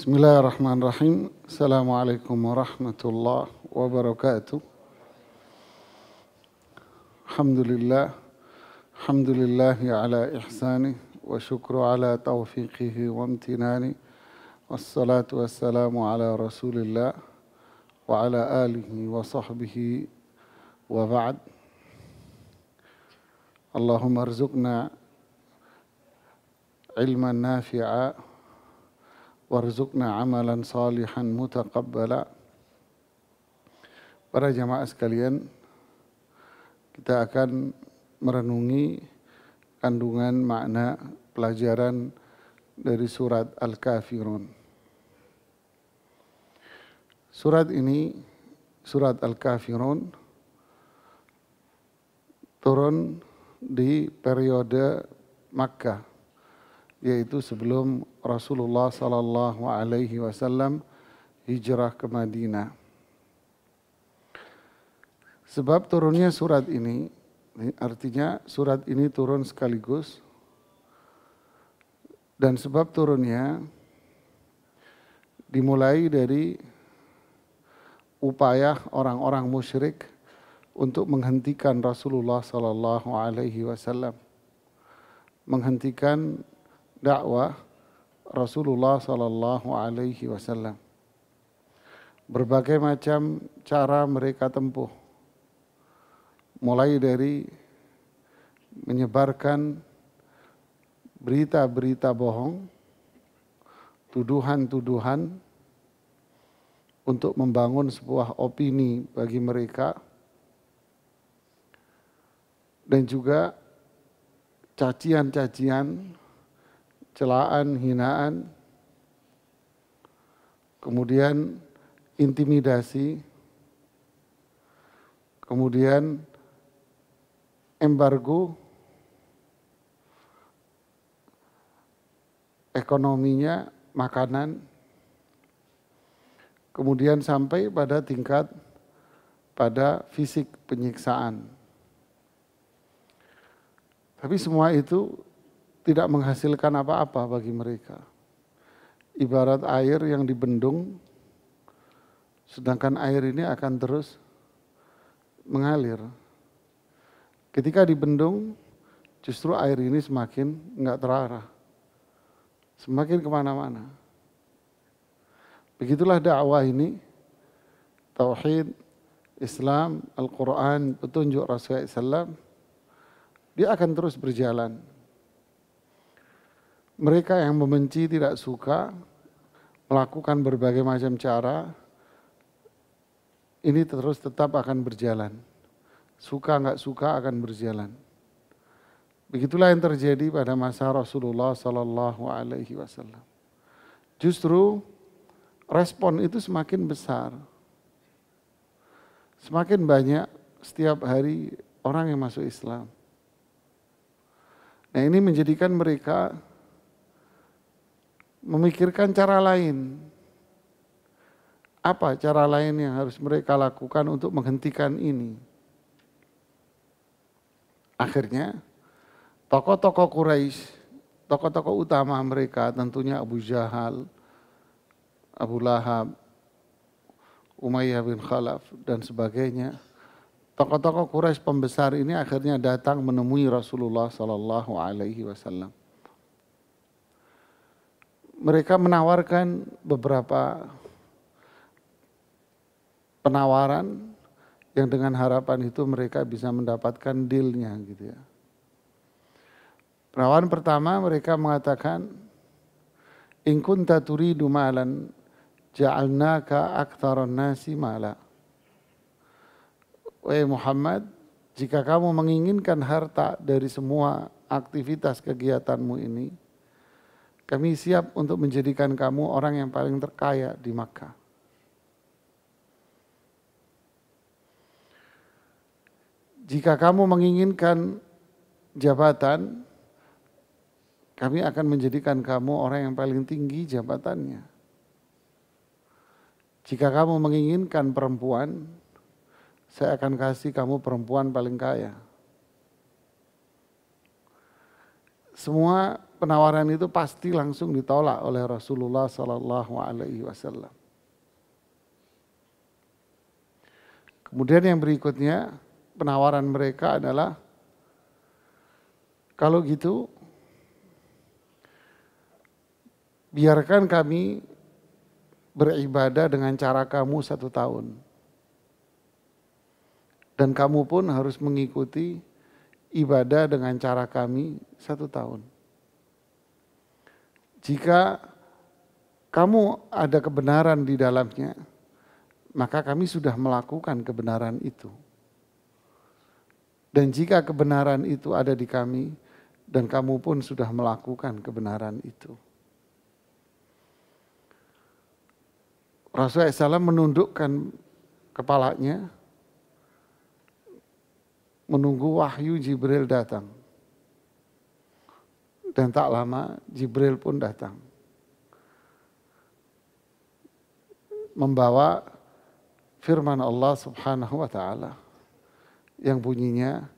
Bismillahirrahmanirrahim. Assalamualaikum warahmatullahi wabarakatuh. Alhamdulillah. Alhamdulillahi ala ihsanih wa syukru ala taufiqihi wa amtinani. Wassalatu wassalamu ala rasulillah wa ala alihi wa sahbihi wa ba'd. Allahumma arzuqna ilman nafi'a warzuqna amalan salihan mutaqabbala. Para jamaah sekalian, kita akan merenungi kandungan makna pelajaran dari surat Al-Kafirun. Surat ini, surat Al-Kafirun, turun di periode Makkah, yaitu sebelum Rasulullah sallallahu alaihi wasallam hijrah ke Madinah. Sebab turunnya surat ini, artinya surat ini turun sekaligus, dan sebab turunnya dimulai dari upaya orang-orang musyrik untuk menghentikan Rasulullah sallallahu alaihi wasallam, menghentikan dakwah Rasulullah sallallahu alaihi wasallam. Berbagai macam cara mereka tempuh, mulai dari menyebarkan berita-berita bohong, tuduhan-tuduhan untuk membangun sebuah opini bagi mereka, dan juga cacian-cacian, celaan, hinaan, kemudian intimidasi, kemudian embargo ekonominya, makanan, kemudian sampai pada tingkat pada fisik penyiksaan. Tapi semua itu tidak menghasilkan apa-apa bagi mereka. Ibarat air yang dibendung, sedangkan air ini akan terus mengalir. Ketika dibendung, justru air ini semakin enggak terarah, semakin kemana-mana. Begitulah dakwah ini, tauhid, Islam, Al-Quran, petunjuk Rasulullah SAW, dia akan terus berjalan. Mereka yang membenci, tidak suka, melakukan berbagai macam cara, ini terus tetap akan berjalan. Suka nggak suka akan berjalan. Begitulah yang terjadi pada masa Rasulullah sallallahu alaihi wasallam. Justru respon itu semakin besar. Semakin banyak setiap hari orang yang masuk Islam. Nah, ini menjadikan mereka memikirkan cara lain. Apa cara lain yang harus mereka lakukan untuk menghentikan ini? Akhirnya, tokoh-tokoh Quraisy, tokoh-tokoh utama mereka, tentunya Abu Jahal, Abu Lahab, Umayyah bin Khalaf, dan sebagainya. Tokoh-tokoh Quraisy pembesar ini akhirnya datang menemui Rasulullah sallallahu alaihi wasallam. Mereka menawarkan beberapa penawaran yang dengan harapan itu mereka bisa mendapatkan dealnya gitu ya. Penawaran pertama mereka mengatakan, in kunta turidu malan ja'alnaka aktsaran nasi mala. Wahai Muhammad, jika kamu menginginkan harta dari semua aktivitas kegiatanmu ini, kami siap untuk menjadikan kamu orang yang paling terkaya di Makkah. Jika kamu menginginkan jabatan, kami akan menjadikan kamu orang yang paling tinggi jabatannya. Jika kamu menginginkan perempuan, saya akan kasih kamu perempuan paling kaya. semua penawaran itu pasti langsung ditolak oleh Rasulullah Sallallahu Alaihi Wasallam. Kemudian yang berikutnya penawaran mereka adalah, kalau gitu biarkan kami beribadah dengan cara kamu 1 tahun. Dan kamu pun harus mengikuti ibadah dengan cara kami 1 tahun. Jika kamu ada kebenaran di dalamnya, maka kami sudah melakukan kebenaran itu. Dan jika kebenaran itu ada di kami, dan kamu pun sudah melakukan kebenaran itu. Rasulullah SAW menundukkan kepalanya, menunggu wahyu Jibril datang. Dan tak lama Jibril pun datang. Membawa firman Allah Subhanahu wa taala yang bunyinya,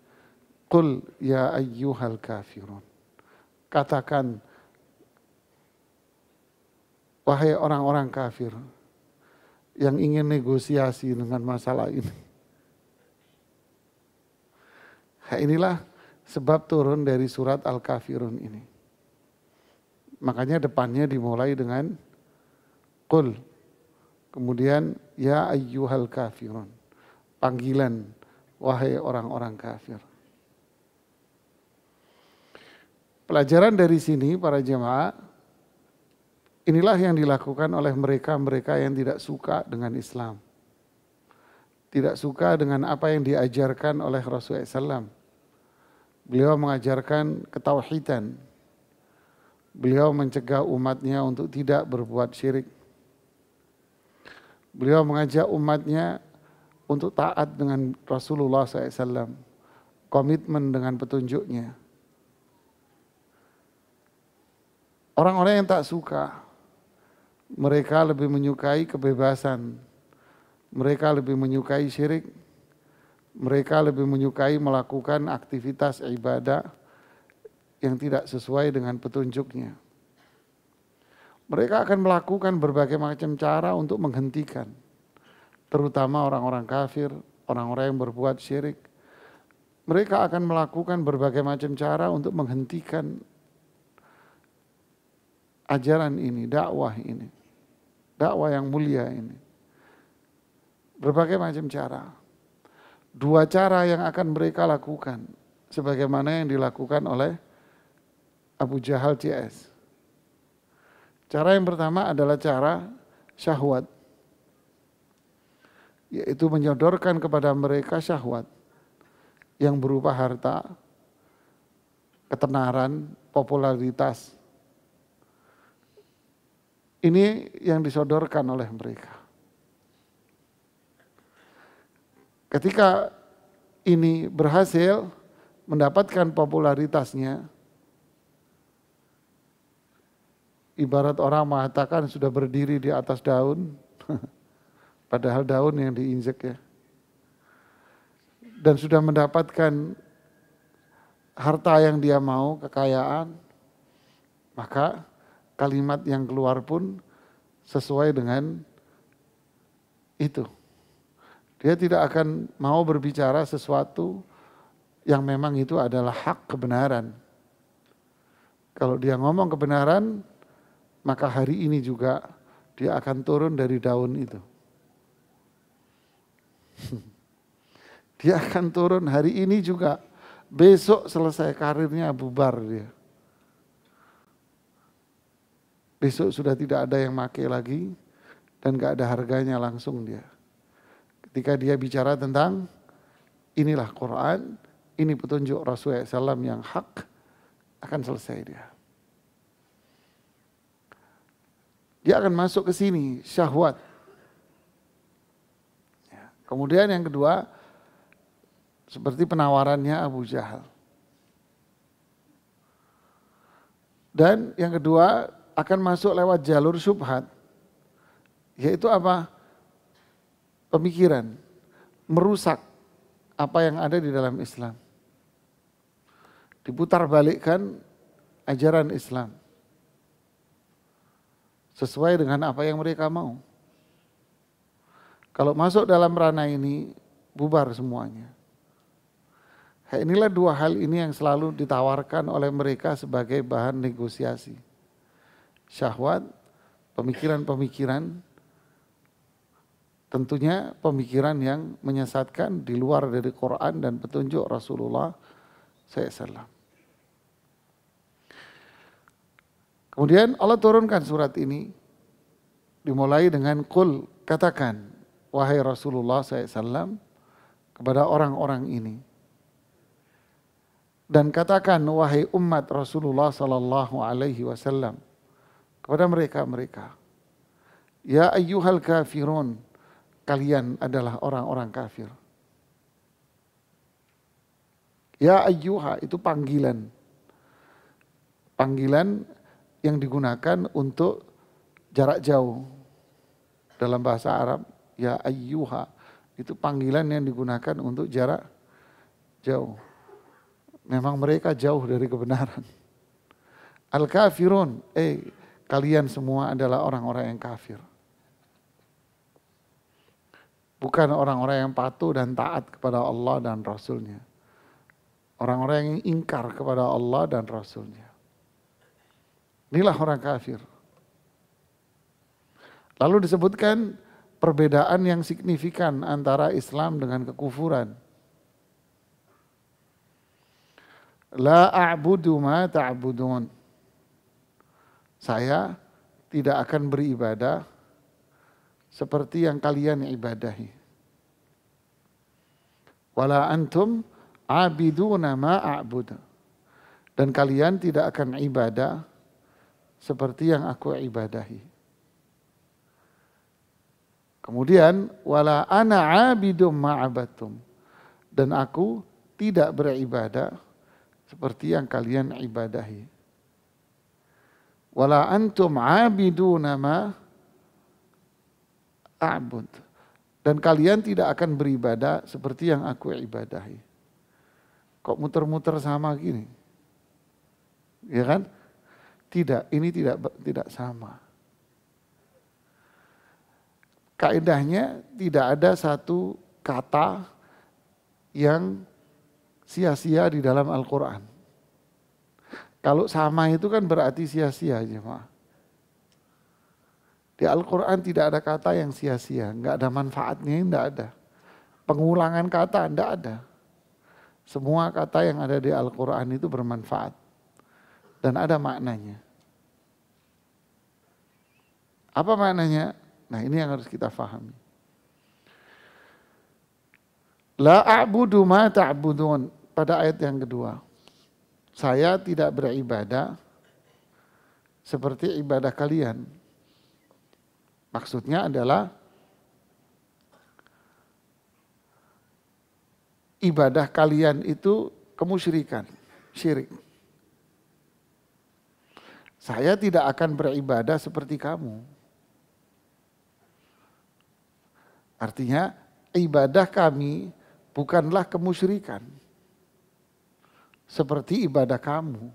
"Qul ya ayyuhal kafirun." Katakan, wahai orang-orang kafir yang ingin negosiasi dengan masalah ini. Nah, inilah sebab turun dari surat Al-Kafirun ini. Makanya depannya dimulai dengan Qul. Kemudian ya ayyuhal kafirun. Panggilan, wahai orang-orang kafir. Pelajaran dari sini para jemaah, inilah yang dilakukan oleh mereka-mereka yang tidak suka dengan Islam. Tidak suka dengan apa yang diajarkan oleh Rasulullah SAW. Beliau mengajarkan ketauhidan. Beliau mencegah umatnya untuk tidak berbuat syirik. Beliau mengajak umatnya untuk taat dengan Rasulullah SAW. Komitmen dengan petunjuknya. Orang-orang yang tak suka, mereka lebih menyukai kebebasan. Mereka lebih menyukai syirik. Mereka lebih menyukai melakukan aktivitas ibadah yang tidak sesuai dengan petunjuknya. Mereka akan melakukan berbagai macam cara untuk menghentikan, terutama orang-orang kafir, orang-orang yang berbuat syirik. Mereka akan melakukan berbagai macam cara untuk menghentikan ajaran ini, dakwah ini, dakwah yang mulia ini. Berbagai macam cara. 2 cara yang akan mereka lakukan, sebagaimana yang dilakukan oleh Abu Jahal CS. Cara yang pertama adalah cara syahwat, yaitu menyodorkan kepada mereka syahwat yang berupa harta, ketenaran, popularitas. Ini yang disodorkan oleh mereka. Ketika ini berhasil mendapatkan popularitasnya, ibarat orang mengatakan sudah berdiri di atas daun, padahal daun yang diinjek ya. Dan sudah mendapatkan harta yang dia mau, kekayaan, maka kalimat yang keluar pun sesuai dengan itu. Dia tidak akan mau berbicara sesuatu yang memang itu adalah hak kebenaran. Kalau dia ngomong kebenaran, maka hari ini juga dia akan turun dari daun itu. Dia akan turun hari ini juga, besok selesai karirnya bubar dia. Besok sudah tidak ada yang pakai lagi dan gak ada harganya, langsung dia. Ketika dia bicara tentang inilah Quran, ini petunjuk Rasulullah SAW yang hak, akan selesai dia. Dia akan masuk ke sini, syahwat. Kemudian yang kedua, seperti penawarannya Abu Jahal. Dan yang kedua akan masuk lewat jalur syubhat. Yaitu apa? Pemikiran. Merusak apa yang ada di dalam Islam. Diputar balikkan ajaran Islam. Sesuai dengan apa yang mereka mau. Kalau masuk dalam ranah ini, bubar semuanya. Inilah dua hal ini yang selalu ditawarkan oleh mereka sebagai bahan negosiasi. Syahwat, pemikiran-pemikiran, tentunya pemikiran yang menyesatkan di luar dari Quran dan petunjuk Rasulullah SAW. Kemudian Allah turunkan surat ini, dimulai dengan qul, katakan, wahai Rasulullah SAW, kepada orang-orang ini. Dan katakan, wahai umat Rasulullah SAW, kepada mereka-mereka. Ya ayyuhal kafirun, kalian adalah orang-orang kafir. Ya ayyuha, itu panggilan. Panggilan yang digunakan untuk jarak jauh. Dalam bahasa Arab, ya ayyuha, itu panggilan yang digunakan untuk jarak jauh. Memang mereka jauh dari kebenaran. Al-kafirun, kalian semua adalah orang-orang yang kafir. Bukan orang-orang yang patuh dan taat kepada Allah dan Rasulnya. Orang-orang yang ingkar kepada Allah dan Rasulnya. Inilah orang kafir. Lalu disebutkan perbedaan yang signifikan antara Islam dengan kekufuran. La a'budu ma ta'budun. Saya tidak akan beribadah seperti yang kalian ibadahi. Wala antum abiduna ma a'bud. Dan kalian tidak akan ibadah seperti yang aku ibadahi. Kemudian wala ana abidum ma abattum. Dan aku tidak beribadah seperti yang kalian ibadahi. Wala antum abiduna ma a'bud. Dan kalian tidak akan beribadah seperti yang aku ibadahi. Kok muter-muter sama gini? Ya kan? Tidak, ini tidak sama. Kaidahnya tidak ada satu kata yang sia-sia di dalam Al-Quran. Kalau sama itu kan berarti sia-sia jemaah. Di Al-Quran tidak ada kata yang sia-sia, nggak ada manfaatnya, nggak ada. Pengulangan kata nggak ada. Semua kata yang ada di Al-Quran itu bermanfaat dan ada maknanya. Apa maknanya? Nah, ini yang harus kita pahami. La a'budu ma ta'budun, pada ayat yang kedua. Saya tidak beribadah seperti ibadah kalian. Maksudnya adalah ibadah kalian itu kemusyrikan, syirik. Saya tidak akan beribadah seperti kamu. Artinya ibadah kami bukanlah kemusyrikan seperti ibadah kamu.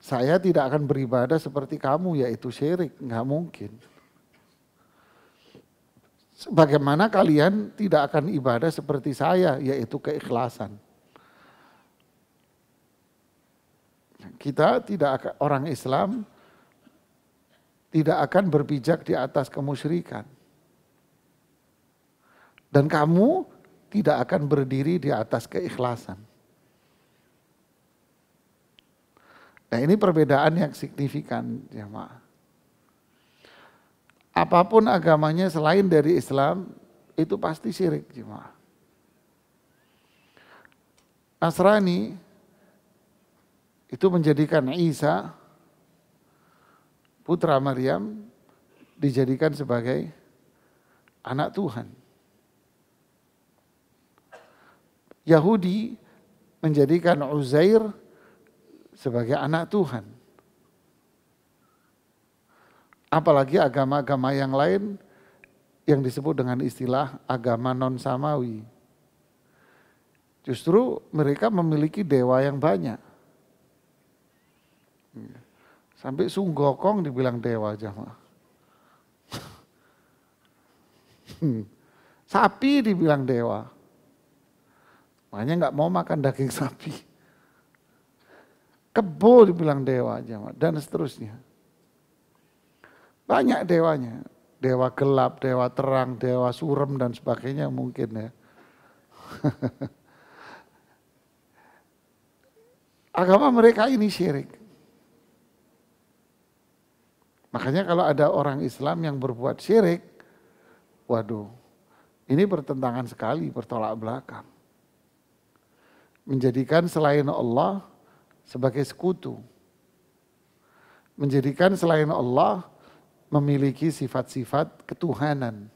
Saya tidak akan beribadah seperti kamu, yaitu syirik, nggak mungkin. Bagaimana kalian tidak akan ibadah seperti saya, yaitu keikhlasan. Kita tidak akan, orang Islam tidak akan berpijak di atas kemusyrikan. Dan kamu tidak akan berdiri di atas keikhlasan. Nah, ini perbedaan yang signifikan, jemaah. Apapun agamanya selain dari Islam, itu pasti syirik, jemaah. Nasrani itu menjadikan Isa, putra Maryam, dijadikan sebagai anak Tuhan. Yahudi menjadikan Uzair sebagai anak Tuhan. Apalagi agama-agama yang lain yang disebut dengan istilah agama non-samawi. Justru mereka memiliki dewa yang banyak. Sampai Sunggokong dibilang dewa jamaah. Sapi dibilang dewa. Makanya nggak mau makan daging sapi. Kebo dibilang dewa jamaah, dan seterusnya. Banyak dewanya. Dewa gelap, dewa terang, dewa surem dan sebagainya mungkin ya. Agama mereka ini syirik. Makanya kalau ada orang Islam yang berbuat syirik, waduh, ini bertentangan sekali, bertolak belakang. Menjadikan selain Allah sebagai sekutu. Menjadikan selain Allah memiliki sifat-sifat ketuhanan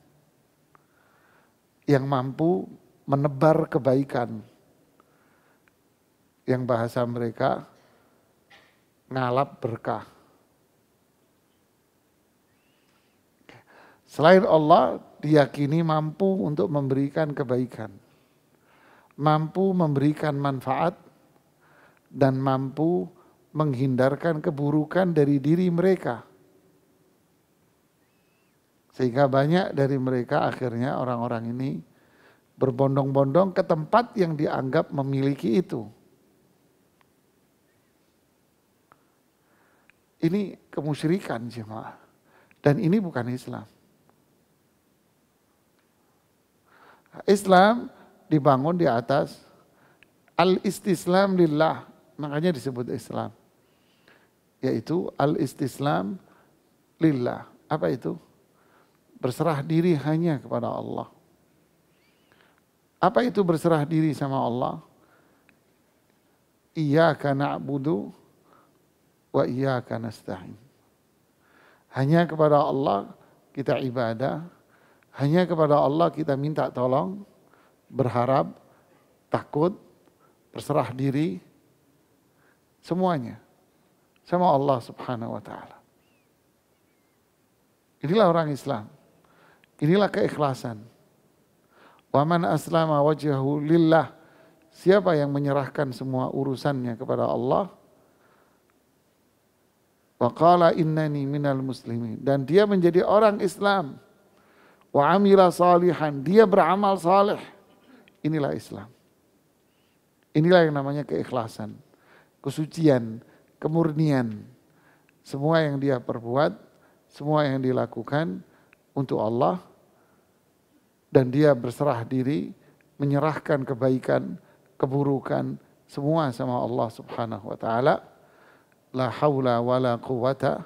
yang mampu menebar kebaikan. Yang bahasa mereka ngalap berkah. Selain Allah diyakini mampu untuk memberikan kebaikan. Mampu memberikan manfaat dan mampu menghindarkan keburukan dari diri mereka. Sehingga banyak dari mereka akhirnya orang-orang ini berbondong-bondong ke tempat yang dianggap memiliki itu. Ini kemusyrikan jemaah. Dan ini bukan Islam. Islam dibangun di atas al-istislam lillah. Makanya disebut Islam. Yaitu al-istislam lillah. Apa itu? Berserah diri hanya kepada Allah. Apa itu berserah diri sama Allah? Iyyaka na'budu wa iyyaka nasta'in. Hanya kepada Allah kita ibadah, hanya kepada Allah kita minta tolong, berharap, takut, berserah diri, semuanya sama Allah Subhanahu wa taala. Inilah orang Islam. Inilah keikhlasan. Wa man aslama wajhahu lillah. Siapa yang menyerahkan semua urusannya kepada Allah, wa qala innani minal muslimin, dan dia menjadi orang Islam, wa amila salihan, dia beramal saleh. Inilah Islam. Inilah yang namanya keikhlasan, kesucian, kemurnian. Semua yang dia perbuat, semua yang dilakukan untuk Allah, dan dia berserah diri, menyerahkan kebaikan, keburukan, semua sama Allah Subhanahu wa taala. La haula wa la quwata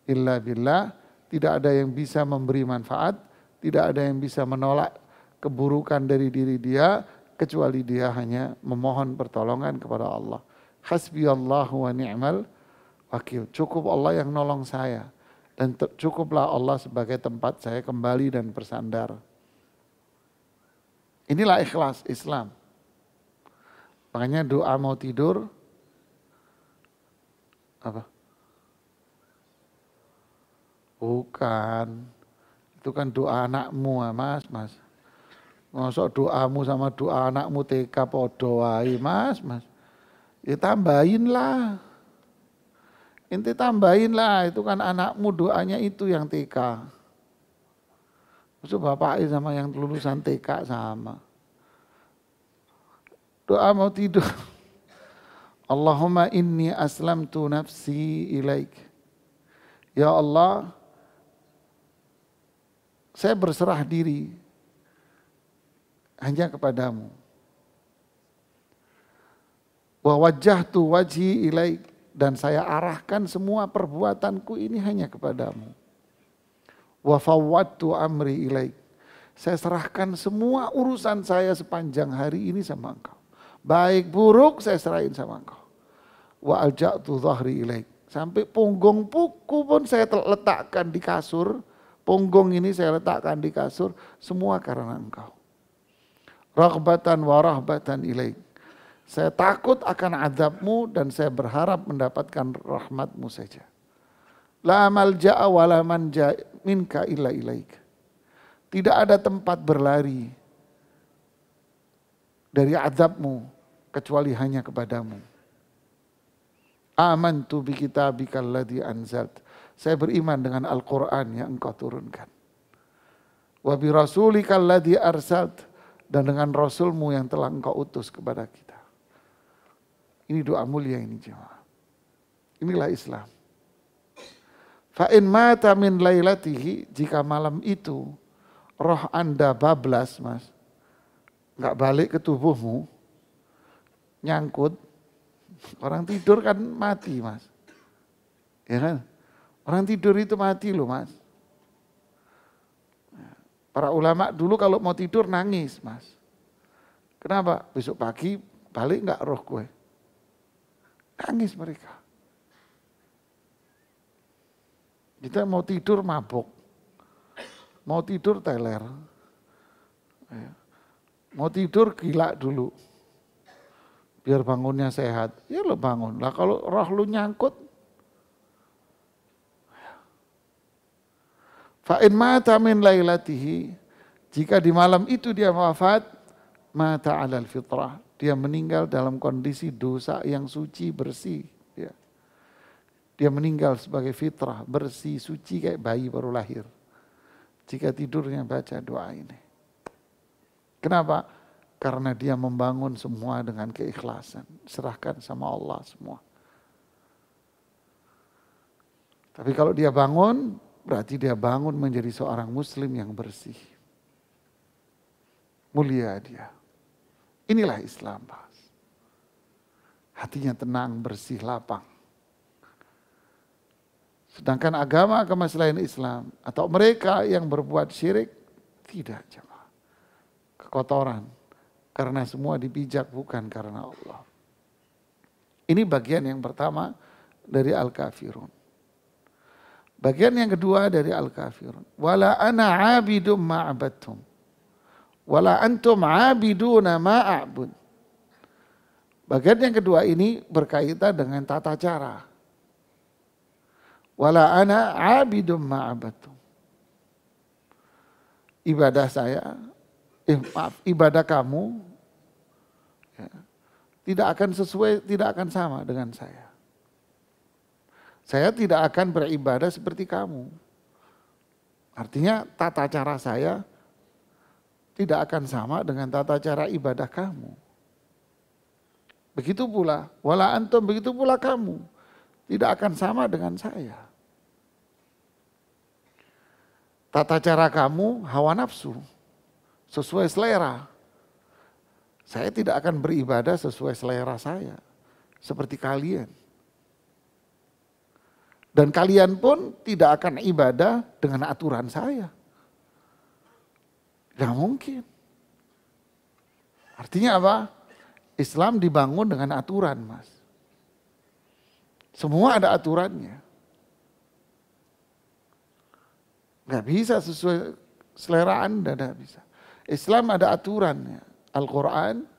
illa billah. Tidak ada yang bisa memberi manfaat, tidak ada yang bisa menolak keburukan dari diri dia, kecuali dia hanya memohon pertolongan kepada Allah. Hasbiyallahu wa ni'mal wakil. Cukup Allah yang nolong saya, dan cukuplah Allah sebagai tempat saya kembali dan bersandar. Inilah ikhlas Islam. Makanya doa mau tidur apa? Bukan. Itu kan doa anakmu, mas. Masuk doamu sama doa anakmu TK podo wae, mas. Ya tambahin lah. Inti tambahin lah, itu kan anakmu doanya itu yang TK. Maksud bapaknya sama yang lulusan TK sama. Doa mau tidur. Allahumma inni aslamtu nafsi ilaik. Ya Allah, saya berserah diri hanya kepadamu. Wa wajjahtu wajhi ilaik, dan saya arahkan semua perbuatanku ini hanya kepadamu. Wa fawwadtu amri ilaik, saya serahkan semua urusan saya sepanjang hari ini sama engkau. Baik buruk saya serahin sama engkau. Wa alja'tu dhahri ilaik, sampai punggung puku pun saya letakkan di kasur. Punggung ini saya letakkan di kasur, semua karena engkau. Raghbatan wa rahbatan ilaik, saya takut akan azabmu dan saya berharap mendapatkan rahmatmu saja. La malja'a wa la manja minka illa ilaik, tidak ada tempat berlari dari azabmu kecuali hanya kepadamu. Amantu bi kitabikal ladzi anzalt. Saya beriman dengan Al-Quran yang engkau turunkan. Wa bi rasulikal ladzi arsalt. Dan dengan Rasulmu yang telah engkau utus kepada kita. Ini doa mulia ini jemaah. Inilah Islam. Fa in mata min lailatihi, jika malam itu roh Anda bablas, Mas, enggak balik ke tubuhmu, nyangkut, orang tidur kan mati, Mas. Ya kan? Orang tidur itu mati loh, Mas. Para ulama dulu kalau mau tidur nangis, Mas. Kenapa? Besok pagi balik enggak roh gue? Nangis mereka. Kita mau tidur mabuk. Mau tidur teler. Mau tidur gila dulu. Biar bangunnya sehat. Ya lo bangun. Lah kalau roh lu nyangkut. Fa'in mata min lailatihi. Jika di malam itu dia wafat. Mata alal fitrah. Dia meninggal dalam kondisi dosa yang suci, bersih. Dia meninggal sebagai fitrah, bersih, suci kayak bayi baru lahir. Jika tidurnya baca doa ini. Kenapa? Karena dia membangun semua dengan keikhlasan. Serahkan sama Allah semua. Tapi kalau dia bangun, berarti dia bangun menjadi seorang muslim yang bersih. Mulia dia. Inilah Islam, Pak. Hatinya tenang, bersih, lapang. Sedangkan agama-agama selain Islam atau mereka yang berbuat syirik tidak, jemaah. Kekotoran. Karena semua dipijak bukan karena Allah. Ini bagian yang pertama dari Al-Kafirun. Bagian yang kedua dari Al-Kafirun. Wala ana abidum ma'abadtum. Wala antum abiduna ma'abud. Bagian yang kedua ini berkaitan dengan tata cara. Wala ana abidum ma'abadtum. Ibadah saya, ibadah kamu ya, tidak akan sesuai, tidak akan sama dengan saya. Saya tidak akan beribadah seperti kamu. Artinya tata cara saya tidak akan sama dengan tata cara ibadah kamu. Begitu pula, wala antum, begitu pula kamu. Tidak akan sama dengan saya. Tata cara kamu hawa nafsu, sesuai selera. Saya tidak akan beribadah sesuai selera saya, seperti kalian. Dan kalian pun tidak akan ibadah dengan aturan saya. Tidak mungkin. Artinya apa? Islam dibangun dengan aturan, Mas. Semua ada aturannya. Gak bisa sesuai selera Anda, gak bisa. Islam ada aturannya. Al-Quran,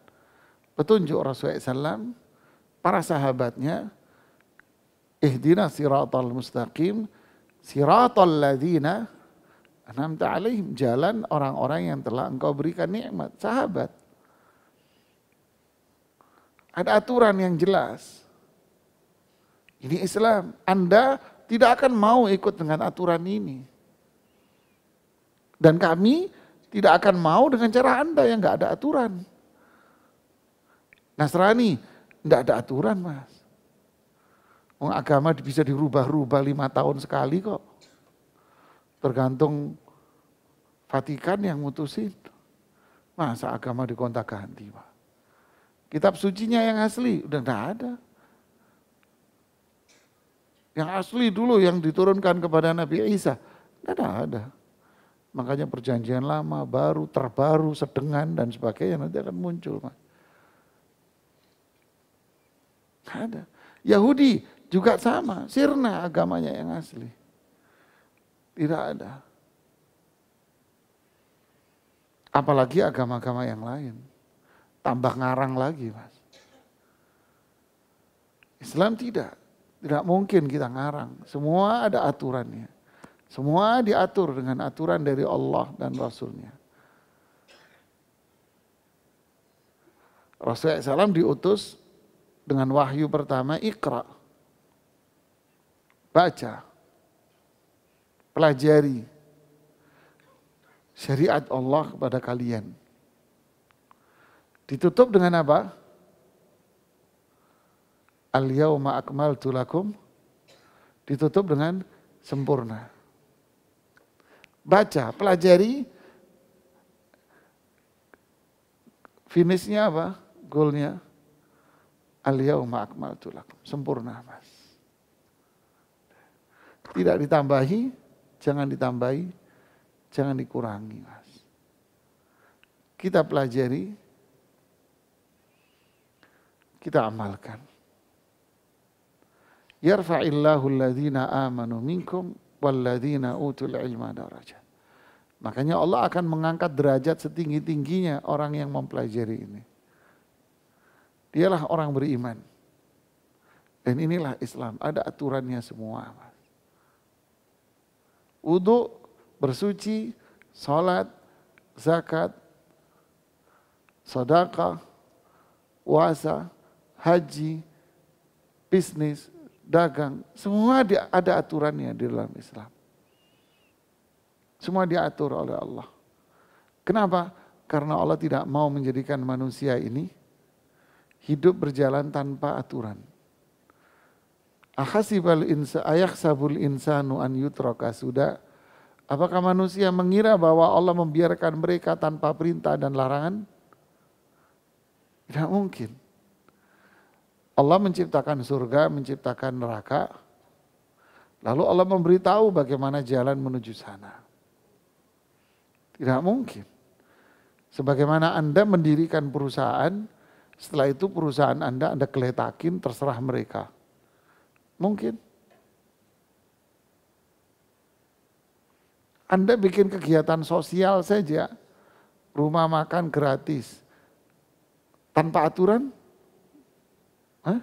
petunjuk Rasulullah SAW, para sahabatnya, ihdina siratal mustaqim, siratal ladhina, an'amta alaihim, jalan orang-orang yang telah engkau berikan nikmat, sahabat. Ada aturan yang jelas. Ini Islam. Anda tidak akan mau ikut dengan aturan ini. Dan kami tidak akan mau dengan cara Anda yang nggak ada aturan. Nasrani, nggak ada aturan, Mas. Agama bisa dirubah-rubah 5 tahun sekali kok. Tergantung Vatikan yang mutusin. Masa agama digonta-ganti, Pak? Kitab sucinya yang asli udah nggak ada. Yang asli dulu yang diturunkan kepada Nabi Isa nggak ada. Makanya perjanjian lama, baru, terbaru, sedengan dan sebagainya nanti akan muncul, Pak. Nggak ada. Yahudi juga sama, sirna agamanya yang asli. Tidak ada. Apalagi agama-agama yang lain. Tambah ngarang lagi, Mas. Islam tidak. Tidak mungkin kita ngarang. Semua ada aturannya. Semua diatur dengan aturan dari Allah dan Rasulnya. Rasulullah SAW diutus dengan wahyu pertama, Iqra. Baca. Pelajari syariat Allah kepada kalian. Ditutup dengan apa? Al-yawma akmaltu lakum. Ditutup dengan sempurna. Baca, pelajari. Finishnya apa? Goalnya. Al-yawma akmaltu lakum. Sempurna, Mas. Tidak ditambahi, jangan ditambahi, jangan dikurangi, Mas. Kita pelajari, kita amalkan. Yarfa'illahu alladhina amanu minkum walladhina utul ilma darajat. Makanya Allah akan mengangkat derajat setinggi-tingginya orang yang mempelajari ini. Dialah orang beriman. Dan inilah Islam, ada aturannya semua. Wudu, bersuci, salat, zakat, sedekah, puasa, haji, bisnis, dagang, semua ada aturannya di dalam Islam. Semua diatur oleh Allah. Kenapa? Karena Allah tidak mau menjadikan manusia ini hidup berjalan tanpa aturan. Ayakhsabul insanu an yutraka suda. Apakah manusia mengira bahwa Allah membiarkan mereka tanpa perintah dan larangan? Tidak mungkin. Allah menciptakan surga, menciptakan neraka. Lalu Allah memberitahu bagaimana jalan menuju sana. Tidak mungkin. Sebagaimana Anda mendirikan perusahaan, setelah itu perusahaan Anda keletakin, terserah mereka. Mungkin. Anda bikin kegiatan sosial saja, rumah makan gratis, tanpa aturan? Hah?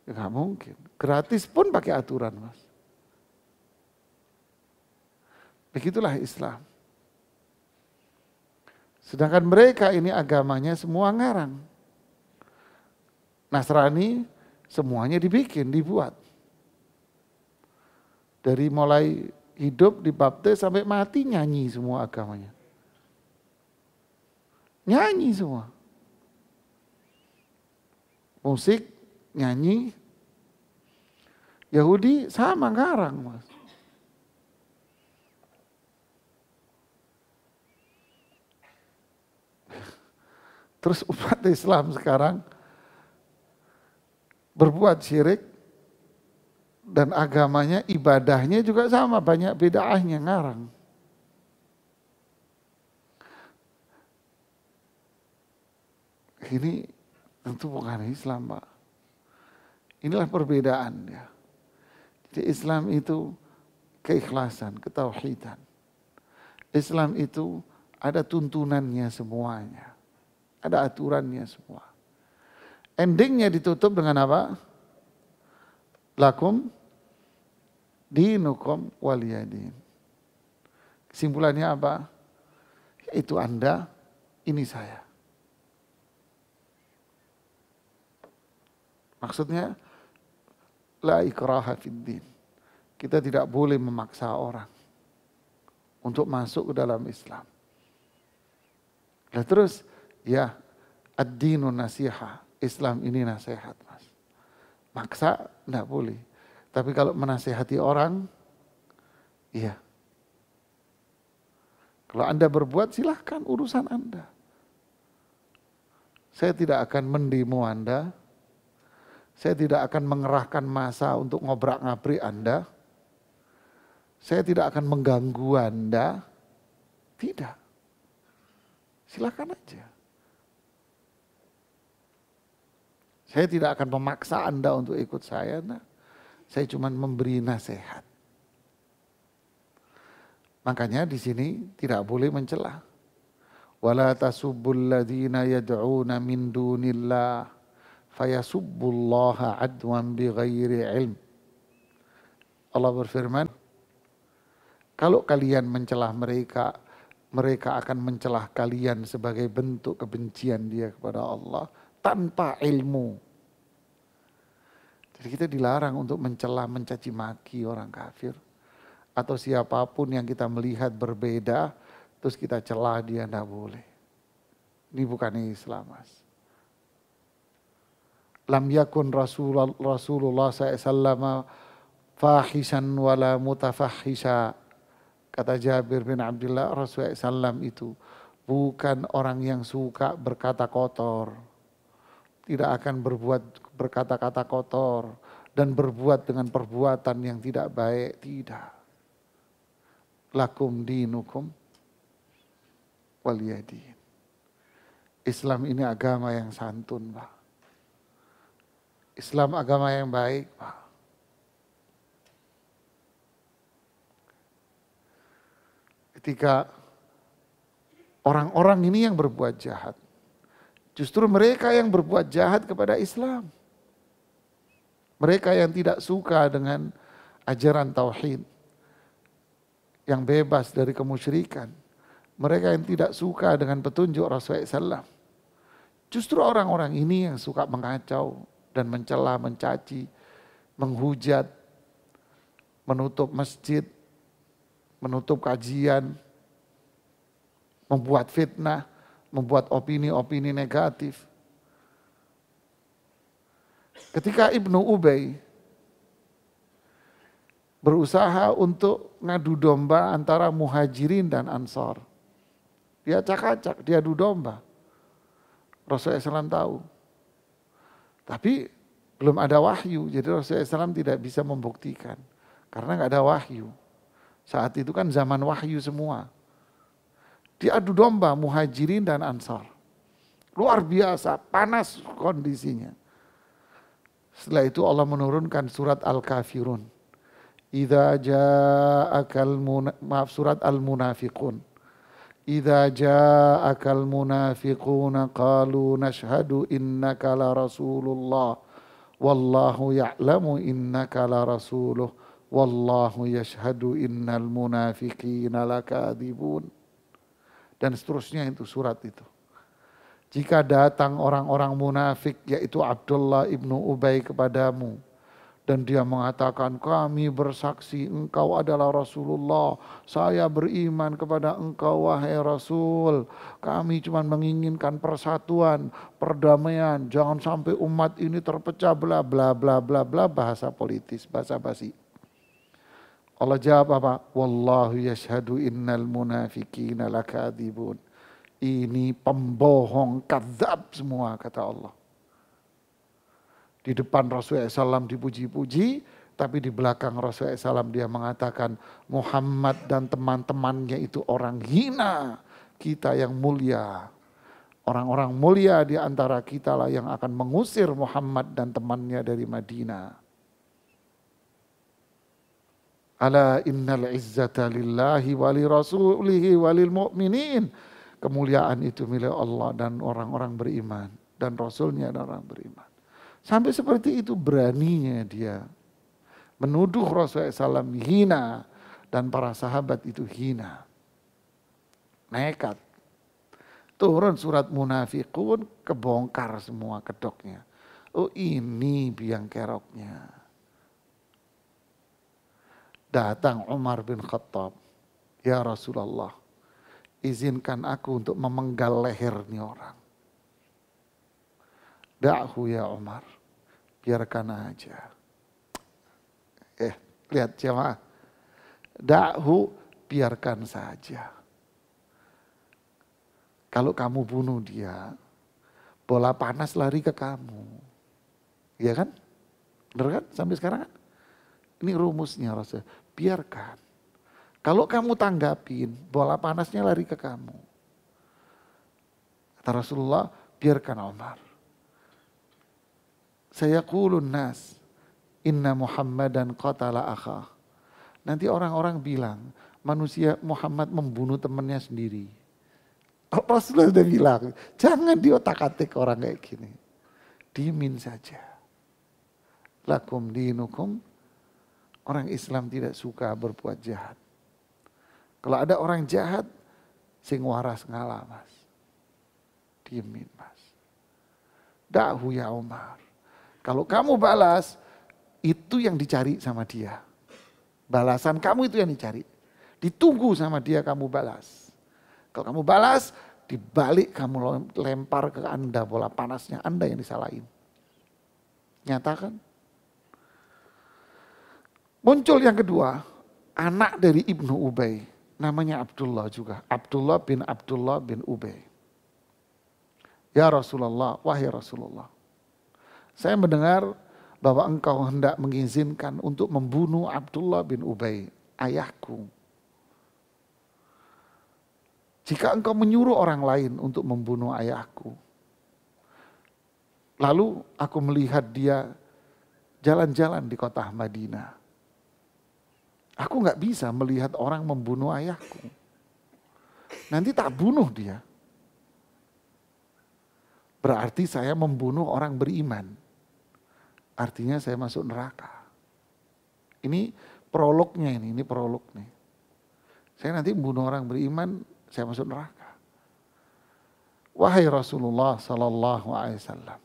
Ya gak mungkin. Gratis pun pakai aturan, Mas. Begitulah Islam. Sedangkan mereka ini agamanya semua ngarang. Nasrani semuanya dibuat. Dari mulai hidup dibaptis sampai mati nyanyi semua agamanya. Nyanyi semua. Musik, nyanyi. Yahudi sama ngarang, Mas. Terus umat Islam sekarang berbuat syirik dan agamanya, ibadahnya juga sama, banyak bid'ahnya ngarang. Ini tentu bukan Islam, Pak. Inilah perbedaan ya. Jadi Islam itu keikhlasan, ketauhidan. Islam itu ada tuntunannya semuanya. Ada aturannya semua. Endingnya ditutup dengan apa? Lakum dinukum waliyadin. Kesimpulannya apa? Itu Anda, ini saya. Maksudnya, la ikraha fid-din. Kita tidak boleh memaksa orang untuk masuk ke dalam Islam. Nah terus, ya, ad-dinu nasiha. Islam ini nasihat, Mas. Maksa, enggak boleh. Tapi kalau menasihati orang, iya. Kalau Anda berbuat, silahkan urusan Anda. Saya tidak akan mendemo Anda. Saya tidak akan mengerahkan massa untuk ngobrak-ngabrik Anda. Saya tidak akan mengganggu Anda. Tidak. Silahkan aja. Saya tidak akan memaksa Anda untuk ikut saya. Nah, saya cuma memberi nasihat. Makanya di sini tidak boleh mencela. Wala tasubbul ladzina yad'una min dunillah fayasubbullaha adwan bighairi ilm. Allah berfirman, kalau kalian mencela mereka mereka akan mencelah kalian sebagai bentuk kebencian dia kepada Allah tanpa ilmu. Jadi kita dilarang untuk mencela, mencaci maki orang kafir. Atau siapapun yang kita melihat berbeda, terus kita celah dia, tidak boleh. Ini bukan Islam, Mas. Lam yakun Rasulullah SAW fahishan wala mutafahisha. Kata Jabir bin Abdullah, Rasulullah SAW itu bukan orang yang suka berkata kotor. Tidak akan berkata-kata kotor dan berbuat dengan perbuatan yang tidak baik. Tidak. Lakum dinukum waliyadin. Islam ini agama yang santun, Pak. Islam agama yang baik, Pak. Ketika orang-orang ini yang berbuat jahat, justru mereka yang berbuat jahat kepada Islam. Mereka yang tidak suka dengan ajaran tauhid, yang bebas dari kemusyrikan. Mereka yang tidak suka dengan petunjuk Rasulullah SAW. Justru orang-orang ini yang suka mengacau dan mencela, mencaci, menghujat, menutup masjid, menutup kajian, membuat fitnah, membuat opini-opini negatif. Ketika Ibnu Ubay berusaha untuk ngadu domba antara muhajirin dan ansar, dia acak-acak, dia adu domba. Rasulullah SAW tahu. Tapi belum ada wahyu, jadi Rasulullah SAW tidak bisa membuktikan. Karena nggak ada wahyu. Saat itu kan zaman wahyu semua. Diadu domba muhajirin dan ansar. Luar biasa, panas kondisinya. Setelah itu Allah menurunkan surat Al-Kafirun. Surat Al-Munafiqun. Idza ja'akal munafiquna qalu nashhadu innaka la rasulullah wallahu ya'lamu innaka la rasuluh wallahu yashhadu innal munafiqina lakadzibun. Dan seterusnya itu surat itu. Jika datang orang-orang munafik yaitu Abdullah ibnu Ubay kepadamu dan dia mengatakan kami bersaksi engkau adalah Rasulullah, saya beriman kepada engkau wahai Rasul, kami cuma menginginkan persatuan, perdamaian, jangan sampai umat ini terpecah bla bla bla bla bla, bahasa politis, bahasa basi. Allah jawab apa? Wallahu yashhadu innal munafiqina lakadzibun. Ini pembohong, kadzab semua kata Allah. Di depan Rasulullah SAW dipuji-puji, tapi di belakang Rasulullah SAW dia mengatakan Muhammad dan teman-temannya itu orang hina, kita yang mulia. Orang-orang mulia di antara kita lah yang akan mengusir Muhammad dan temannya dari Madinah. Ala innal izzata lillahi wali rasulihi walil mu'minin. Kemuliaan itu milik Allah dan orang-orang beriman. Dan Rasulnya dan orang beriman. Sampai seperti itu beraninya dia menuduh Rasulullah SAW hina. Dan para sahabat itu hina. Nekat. Turun surat Munafiqun, kebongkar semua kedoknya. Oh ini biang keroknya. Datang Umar bin Khattab, ya Rasulullah, izinkan aku untuk memenggal leher nih orang. Da'hu ya Umar, biarkan aja. Lihat jemaah, da'hu, biarkan saja. Kalau kamu bunuh dia, bola panas lari ke kamu. Iya kan? Benar kan? Sampai sekarang kan? Ini rumusnya Rasul. Biarkan. Kalau kamu tanggapin, bola panasnya lari ke kamu. Kata Rasulullah, biarkan Umar. Saya kulun nas, inna Muhammadan qatala akhah. Nanti orang-orang bilang, manusia Muhammad membunuh temannya sendiri. Rasulullah sudah bilang, jangan diotak-atik orang kayak gini. Dimin saja. Lakum dinukum. Orang Islam tidak suka berbuat jahat. Kalau ada orang jahat, Sing waras ngalah mas. Diemin mas. Da'hu ya Umar. Kalau kamu balas, itu yang dicari sama dia. Balasan kamu itu yang dicari. Ditunggu sama dia kamu balas. Kalau kamu balas, dibalik kamu lempar ke Anda bola panasnya, Anda yang disalahin. Nyatakan. Muncul yang kedua, anak dari Ibnu Ubay. Namanya Abdullah juga. Abdullah bin Ubay. Ya Rasulullah, wahai Rasulullah. Saya mendengar bahwa engkau hendak mengizinkan untuk membunuh Abdullah bin Ubay, ayahku. Jika engkau menyuruh orang lain untuk membunuh ayahku, lalu aku melihat dia jalan-jalan di kota Madinah. Aku gak bisa melihat orang membunuh ayahku. Nanti tak bunuh dia. Berarti saya membunuh orang beriman. Artinya saya masuk neraka. Ini prolognya ini prolog nih. Saya nanti membunuh orang beriman, saya masuk neraka. Wahai Rasulullah sallallahu alaihi wasallam,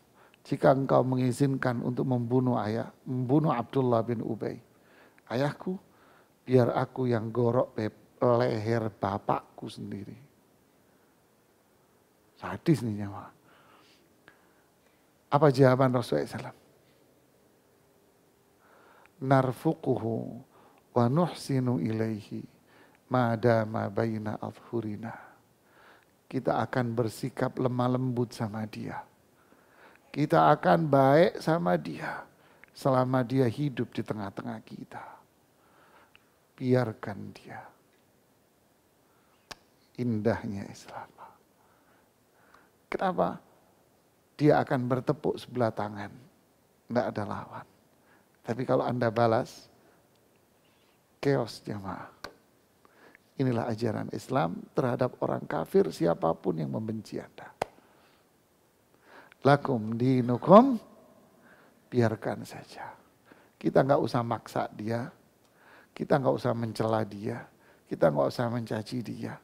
jika engkau mengizinkan untuk membunuh Abdullah bin Ubay, ayahku, biar aku yang gorok leher bapakku sendiri. Sadis nih nyawa. Apa jawaban Rasulullah SAW? Narfuquhu wa nuhsinu ilaihi madama baina adhurina. Kita akan bersikap lemah lembut sama dia. Kita akan baik sama dia selama dia hidup di tengah-tengah kita. Biarkan dia. Indahnya Islam. Kenapa? Dia akan bertepuk sebelah tangan. Tidak ada lawan. Tapi kalau Anda balas, chaos jamaah. Inilah ajaran Islam terhadap orang kafir siapapun yang membenci Anda. Lakum dinukum, biarkan saja. Kita nggak usah maksa dia, kita nggak usah mencela dia, kita nggak usah mencaci dia.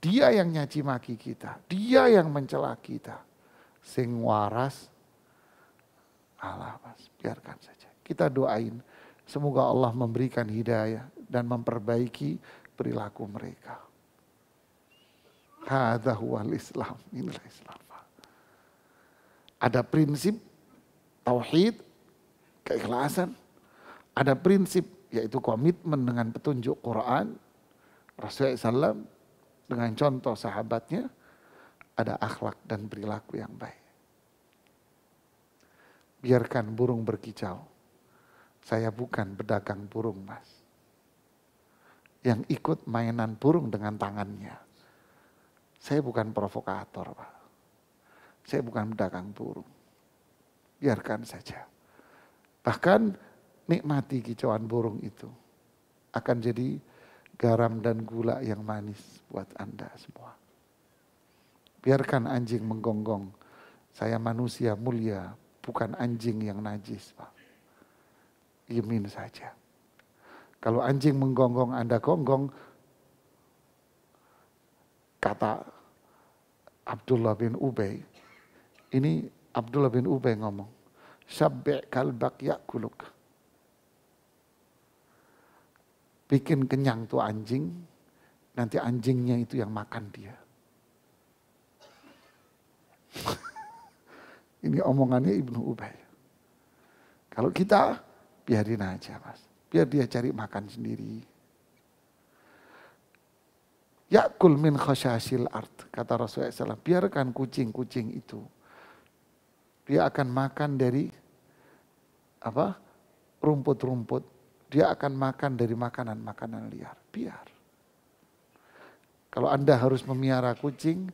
Dia yang nyaci maki kita, dia yang mencela kita. Sing waras, Allah mas, biarkan saja. Kita doain, semoga Allah memberikan hidayah dan memperbaiki perilaku mereka. Hadza huwal Islam, inilah Islam. Ada prinsip tauhid, keikhlasan. Ada prinsip yaitu komitmen dengan petunjuk Quran, Rasulullah SAW dengan contoh sahabatnya. Ada akhlak dan perilaku yang baik. Biarkan burung berkicau. Saya bukan pedagang burung mas. Yang ikut mainan burung dengan tangannya. Saya bukan provokator pak. Saya bukan pedagang burung. Biarkan saja. Bahkan nikmati kicauan burung itu. Akan jadi garam dan gula yang manis buat Anda semua. Biarkan anjing menggonggong. Saya manusia mulia, bukan anjing yang najis pak. Yamin saja. Kalau anjing menggonggong Anda gonggong, kata Abdullah bin Ubay, ini Abdullah bin Ubay ngomong, syabbi' kalbak yakuluk. Bikin kenyang tuh anjing, nanti anjingnya itu yang makan dia. Ini omongannya Ibnu Ubay. Kalau kita, biarin aja mas. Biar dia cari makan sendiri. Ya'kul min khasyasil ard, kata Rasulullah SAW. Biarkan kucing-kucing itu. Dia akan makan dari rumput-rumput. Dia akan makan dari makanan-makanan liar. Biar. Kalau Anda harus memiara kucing,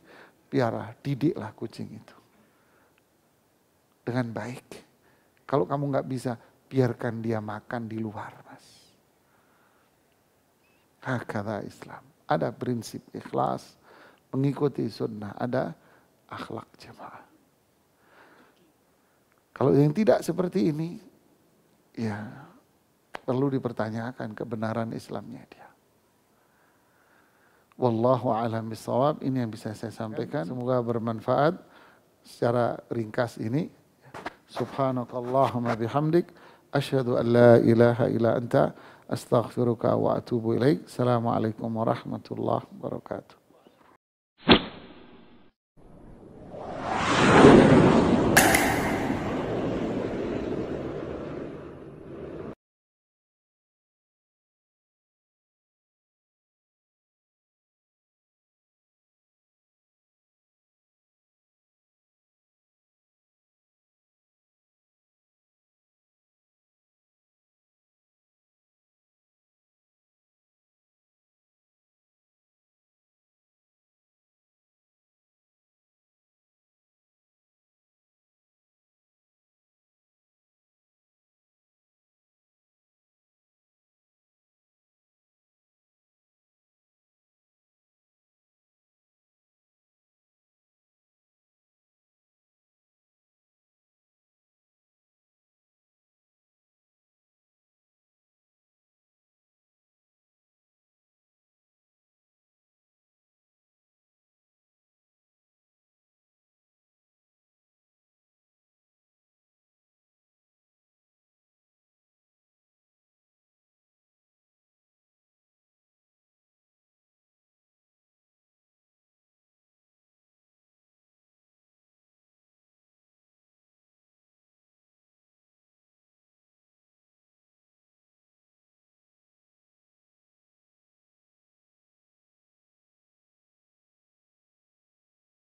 piara, didiklah kucing itu. Dengan baik. Kalau kamu nggak bisa, biarkan dia makan di luar, mas. Hakadha Islam. Ada prinsip ikhlas, mengikuti sunnah, ada akhlak jemaah. Kalau yang tidak seperti ini, ya perlu dipertanyakan kebenaran Islamnya dia. Wallahu a'lam bishawab. Ini yang bisa saya sampaikan. Semoga bermanfaat secara ringkas ini. Subhanakallahumma bihamdik. Asyhadu an la ilaha illa anta. Astaghfiruka wa atubu ilaik. Assalamualaikum warahmatullahi wabarakatuh.